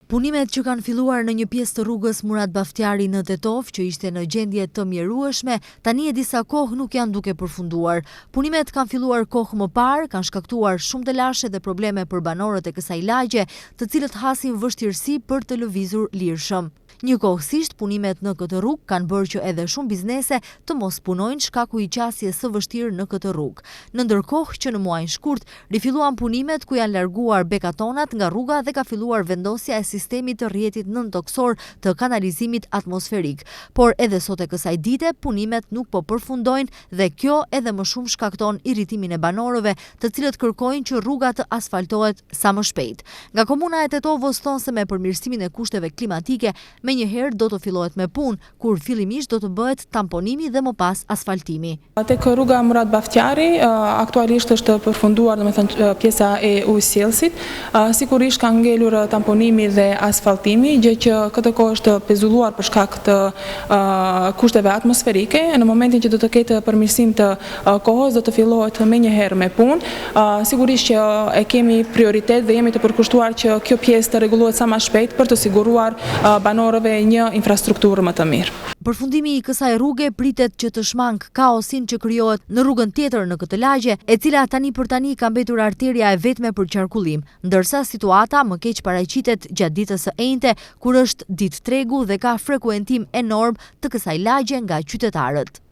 Punimet që kanë filluar në një pjesë të rrugës Murat Baftiari në Tetov, që ishte në gjendje të mjerueshme, tani e disa kohë nuk janë duke përfunduar. Punimet kanë filluar kohë më parë, kanë shkaktuar shumë të lashe dhe probleme për banorët e kësaj lagje, të cilët hasin vështirësi për të lëvizur lirshëm. Njëkohësisht, punimet në këtë rrugë kanë bërë që edhe shumë biznese të mos punojnë shkaku i qasjes së vështirë në këtë rrugë. Në ndërkohë që në muajin shkurt rifilluan punimet ku janë larguar bekatonat nga rruga dhe ka filluar vendosja e sistemit të rrjetit nëntoksor të kanalizimit atmosferik. Por edhe sot e kësaj dite punimet nuk po përfundojnë dhe kjo edhe më shumë shkakton irritimin e banorëve, të cilët kërkojnë që rruga të asfaltohet sa më shpejt. Nga komuna e Tetovës thonë se me përmirësimin e kushteve klimatike me njëherë do të fillohet me punë, kur fillimisht do të bëhet tamponimi dhe më pas asfaltimi. Tek rruga Murat Baftiari aktualisht është përfunduar, domethënë pjesa e ujësjellësit, sigurisht ka ngelur tamponimi dhe asfaltimi, gjë që këtë kohë është pezulluar për shkak të kushteve atmosferike. Në momentin që do të ketë përmirësim të kohës, do të fillohet me njëherë me punë. Sigurisht që e kemi prioritet dhe jemi të përkushtuar që kjo pjesë të rregullohet sa më shpejt për të siguruar banorëve një infrastrukturë më të mirë. Përfundimi i kësaj rruge pritet që të shmang kaosin që krijohet në rrugën tjetër në këtë lagje, e cila tani për tani ka mbetur arteria e vetme për qarkullim, ndërsa situata më keq paraqitet gjatë ditës së enjte, kur është ditë tregu dhe ka frekuentim enorm të kësaj lagje nga qytetarët.